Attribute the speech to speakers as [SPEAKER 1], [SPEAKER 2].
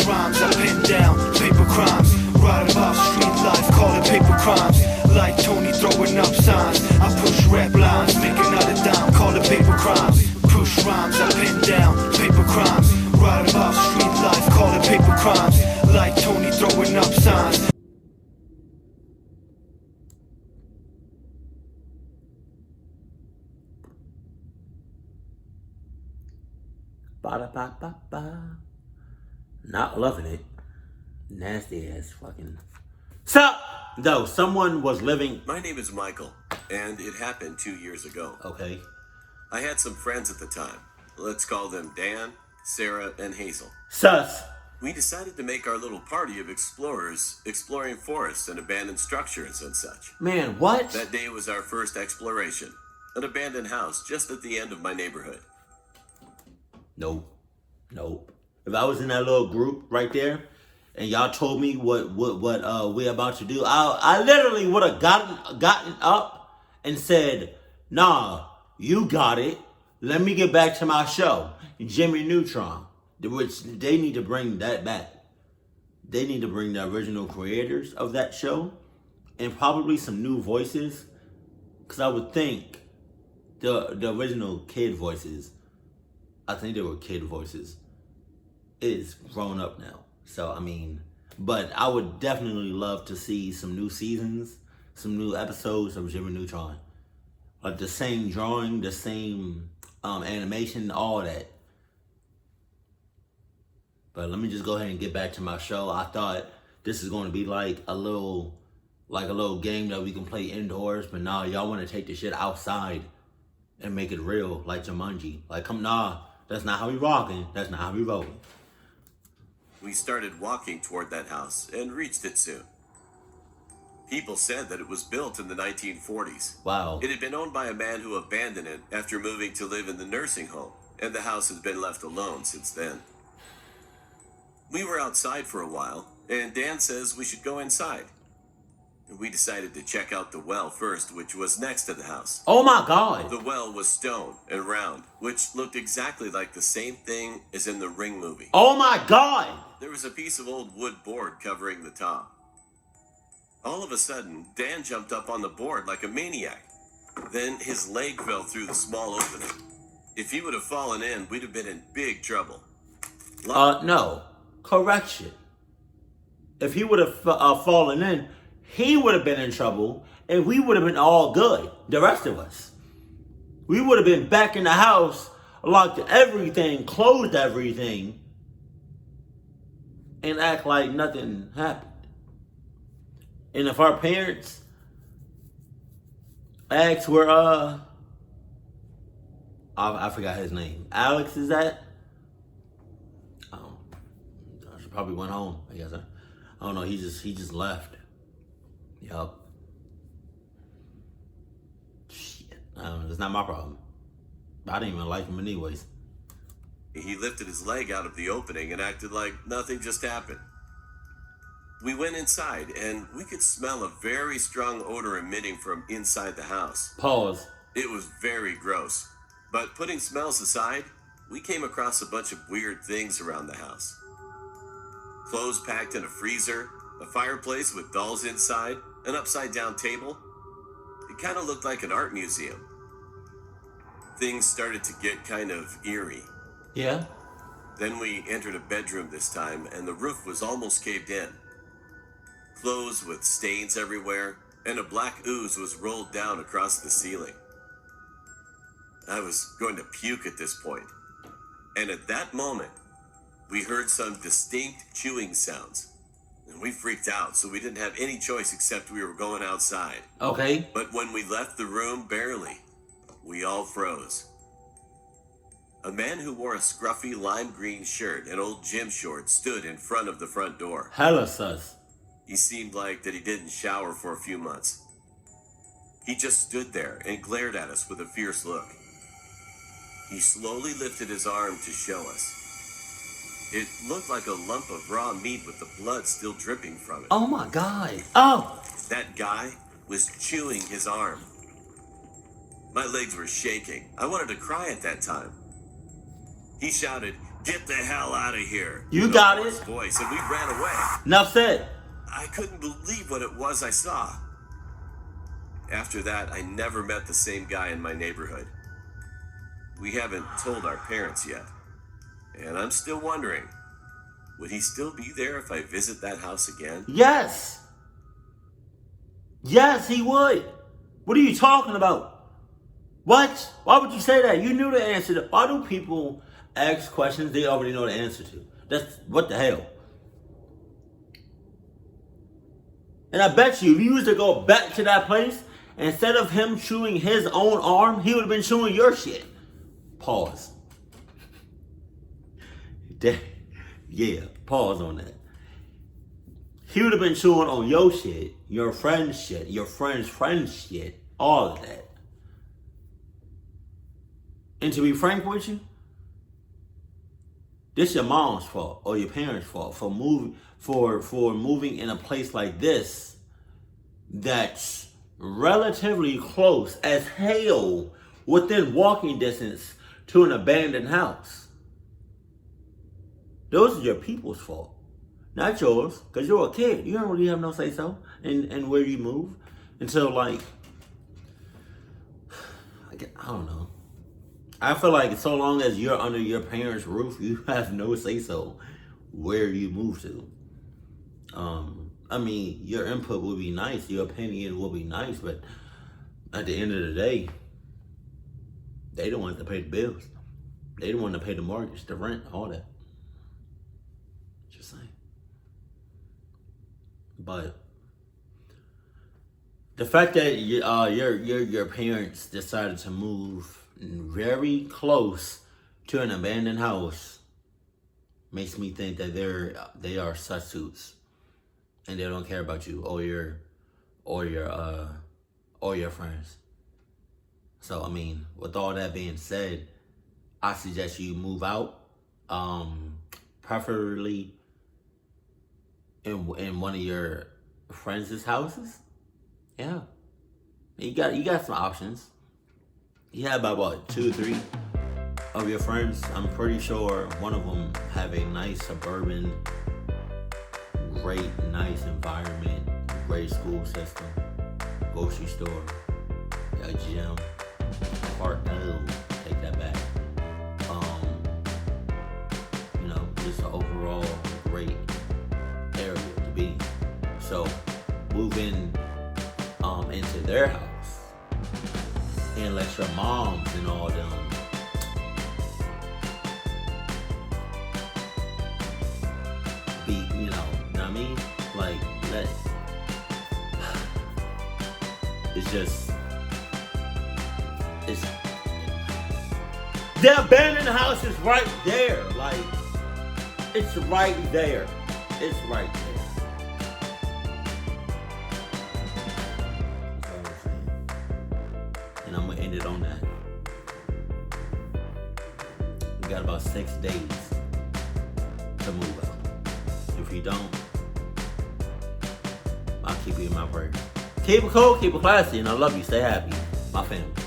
[SPEAKER 1] Push rhymes, I pin down paper crimes. Write about street life, call it paper crimes. Like Tony throwing up signs. I push rap lines, make another dime, call it paper crimes. Push rhymes, I pin down paper crimes. Write about street life, call it paper crimes. Like Tony throwing up signs.
[SPEAKER 2] Ba-da-ba-ba-ba. Not loving it. Nasty ass fucking. So, though, someone was living.
[SPEAKER 3] My name is Michael, and it happened 2 years ago.
[SPEAKER 2] Okay.
[SPEAKER 3] I had some friends at the time. Let's call them Dan, Sarah, and Hazel.
[SPEAKER 2] Sus.
[SPEAKER 3] We decided to make our little party of explorers exploring forests and abandoned structures and such.
[SPEAKER 2] Man, what?
[SPEAKER 3] That day was our first exploration. An abandoned house just at the end of my neighborhood.
[SPEAKER 2] Nope. If I was in that little group right there, and y'all told me what we're about to do, I literally would have gotten up and said, "Nah, you got it. Let me get back to my show, Jimmy Neutron." Which they need to bring that back. They need to bring the original creators of that show and probably some new voices, because I would think the original kid voices, I think they were kid voices, is grown up now. So, I mean, but I would definitely love to see some new seasons, some new episodes of Jimmy Neutron. Like the same drawing, the same animation, all that. But let me just go ahead and get back to my show. I thought this is going to be like a little game that we can play indoors. But nah, y'all want to take the shit outside and make it real, like Jumanji. Like, that's not how we rocking. That's not how we rolling.
[SPEAKER 3] We started walking toward that house and reached it soon. People said that it was built in the 1940s.
[SPEAKER 2] Wow.
[SPEAKER 3] It had been owned by a man who abandoned it after moving to live in the nursing home, and the house has been left alone since then. We were outside for a while, and Dan says we should go inside. We decided to check out the well first, which was next to the house.
[SPEAKER 2] Oh my God.
[SPEAKER 3] The well was stone and round, which looked exactly like the same thing as in the Ring movie.
[SPEAKER 2] Oh my God.
[SPEAKER 3] There was a piece of old wood board covering the top. All of a sudden, Dan jumped up on the board like a maniac. Then his leg fell through the small opening. If he would have fallen in, we'd have been in big trouble.
[SPEAKER 2] No. Correction. If he would have fallen in, he would have been in trouble, and we would have been all good. The rest of us. We would have been back in the house, locked everything, closed everything, and act like nothing happened. And if our parents asked where, I forgot his name. Alex, is that? She probably went home, I guess. I don't know, he just left. Yup. Shit. It's not my problem. I didn't even like him anyways.
[SPEAKER 3] He lifted his leg out of the opening and acted like nothing just happened. We went inside, and we could smell a very strong odor emitting from inside the house.
[SPEAKER 2] Pause.
[SPEAKER 3] It was very gross. But putting smells aside, we came across a bunch of weird things around the house. Clothes packed in a freezer, a fireplace with dolls inside, an upside-down table. It kind of looked like an art museum. Things started to get kind of eerie.
[SPEAKER 2] Yeah?
[SPEAKER 3] Then we entered a bedroom this time, and the roof was almost caved in. Clothes with stains everywhere, and a black ooze was rolled down across the ceiling. I was going to puke at this point. And at that moment, we heard some distinct chewing sounds. And we freaked out, so we didn't have any choice except we were going outside.
[SPEAKER 2] Okay.
[SPEAKER 3] But when we left the room, barely, we all froze. A man who wore a scruffy lime green shirt and old gym shorts stood in front of the front door.
[SPEAKER 2] Hella sus.
[SPEAKER 3] He seemed like that he didn't shower for a few months. He just stood there and glared at us with a fierce look. He slowly lifted his arm to show us. It looked like a lump of raw meat with the blood still dripping from it.
[SPEAKER 2] Oh my God. Oh.
[SPEAKER 3] That guy was chewing his arm. My legs were shaking. I wanted to cry at that time. He shouted, "Get the hell out of here."
[SPEAKER 2] You
[SPEAKER 3] with
[SPEAKER 2] got
[SPEAKER 3] a hoarse
[SPEAKER 2] it.
[SPEAKER 3] voice, and we ran away.
[SPEAKER 2] Enough said.
[SPEAKER 3] I couldn't believe what it was I saw. After that, I never met the same guy in my neighborhood. We haven't told our parents yet. And I'm still wondering, would he still be there if I visit that house again?
[SPEAKER 2] Yes. Yes, he would. What are you talking about? What? Why would you say that? You knew the answer. Why do people ask questions they already know the answer to? That's what the hell. And I bet you, if you used to go back to that place, instead of him chewing his own arm, he would have been chewing your shit. Pause. Yeah, pause on that. He would have been chewing on your shit, your friend's shit, your friend's shit, all of that. And to be frank with you, this your mom's fault or your parents' fault for moving in a place like this that's relatively close as hell within walking distance to an abandoned house. Those are your people's fault, not yours, because you're a kid. You don't really have no say-so in where you move until, like, I don't know. I feel like so long as you're under your parents' roof, you have no say-so where you move to. I mean, your input would be nice, your opinion would be nice, but at the end of the day, they the ones that pay the bills. They the one that pay the mortgage, the rent, all that. Just saying. But the fact that your parents decided to move very close to an abandoned house makes me think that they are substitutes and they don't care about you or your friends. So I mean, with all that being said, I suggest you move out, preferably in one of your friends' houses. Yeah, you got some options. You have about what, 2 or 3 of your friends. I'm pretty sure one of them have a nice suburban, great, nice environment, great school system, grocery store, a gym, park. No, take that back. Just an overall great area to be. So move in into their house and let your moms and all them be, you know what I mean? Like, the abandoned house is right there. Like, it's right there. It's right there. And I'm gonna end it on that. We got about 6 days to move out. If you don't, I'll keep you in my prayer. Keep it cool, keep it classy, and I love you. Stay happy. My family.